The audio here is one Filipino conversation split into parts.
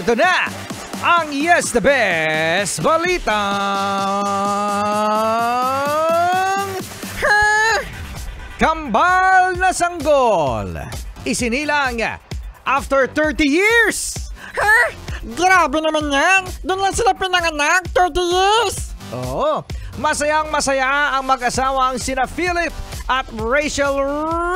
Ito na ang Yes the Best Balitang Kambal na sanggol isinilang after 30 years. Grabe naman yan. Doon lang sila pinanganak, 30 years. Oo, masayang masaya ang mag-asawang sina Philip at Rachel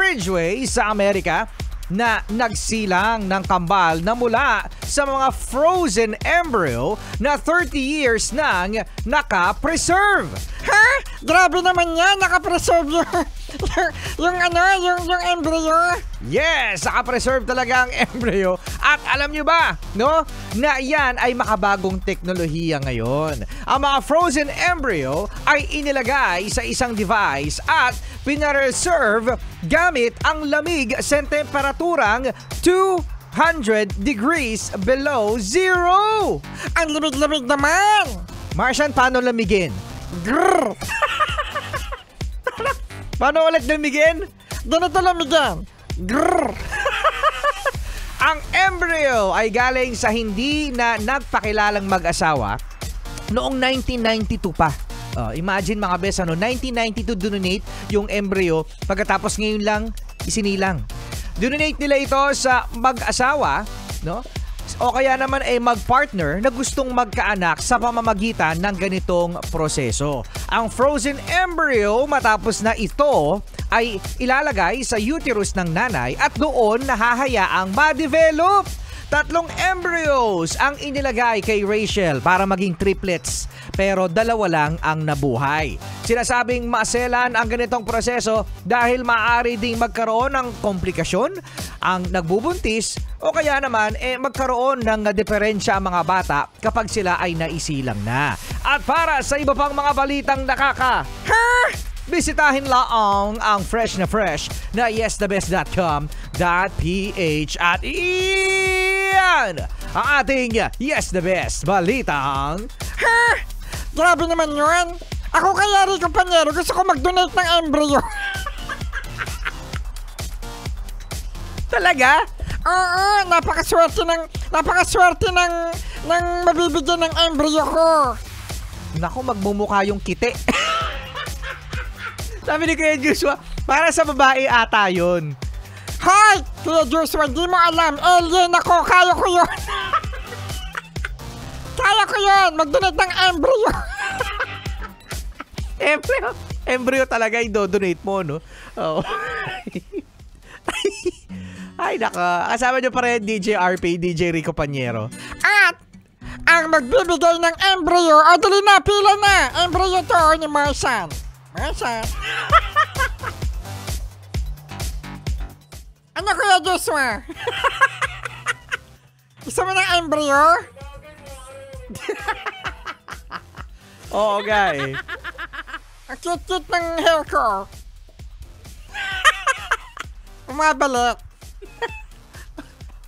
Ridgway sa Amerika na nagsilang ng kambal na mula sa mga frozen embryo na 30 years nang naka-preserve. Grabe naman yan, naka-preserve yung embryo. Yes, naka-preserve talaga ang embryo. At alam nyo ba, no, na yan ay makabagong teknolohiya ngayon. Ang mga frozen embryo ay inilagay sa isang device at pinareserve gamit ang lamig sa temperaturang 200 degrees below zero. Ang lamig-lamig naman. Martian, paano lamigin? Grrr. Paano ulit lamigin? Ganito lamigan. Grrr. Ang embryo ay galing sa hindi na nagpakilalang mag-asawa noong 1992 pa. Imagine mga bes, 1992 donate yung embryo, pagkatapos ngayon lang isinilang. Donate nila ito sa mag-asawa, no? O kaya naman ay mag-partner na gustong magkaanak sa pamamagitan ng ganitong proseso. Ang frozen embryo matapos na ito ay ilalagay sa uterus ng nanay at doon nahahayaang ma-develop. 3 embryos ang inilagay kay Rachel para maging triplets, pero 2 lang ang nabuhay. Sinasabing maselan ang ganitong proseso dahil maaari ding magkaroon ng komplikasyon ang nagbubuntis o kaya naman magkaroon ng diferensya ang mga bata kapag sila ay naisilang na. At para sa iba pang mga balitang bisitahin laang ang fresh na yesthebest.com.ph at iyan ang ating Yes the Best Balitang Grabe naman yun. Ako kaya rin kompanyero, gusto ko mag-donate ng embryo. Talaga? Oo, napakaswerte ng mabibigyan ng embryo ko. Naku, magmumukha yung kite. Sabi ni Kuya Joshua, para sa babae ata yun. Hoy! Kuya Joshua, di mo alam. Alien ako, kaya ko yun. Kaya ko yun, mag-donate ng embryo. Embryo talaga i-donate mo, no? Oh. Ay, naka. Kasama nyo pa rin DJ RP, DJ Rico Panyero. At ang magbibigay ng embryo, o dali na, pila na. Embryo to ni Marsan. Marsan. Ano Kuya Joshua? Gusto mo ng embryo? Oo, guy. Ang cute-cute ng hair ko. Umabalik.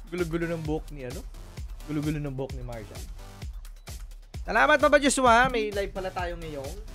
Gulo-gulo ng buhok ni Gulo-gulo ng buhok ni Marshall. Salamat pa ba, Joshua? May live pala tayo ngayon.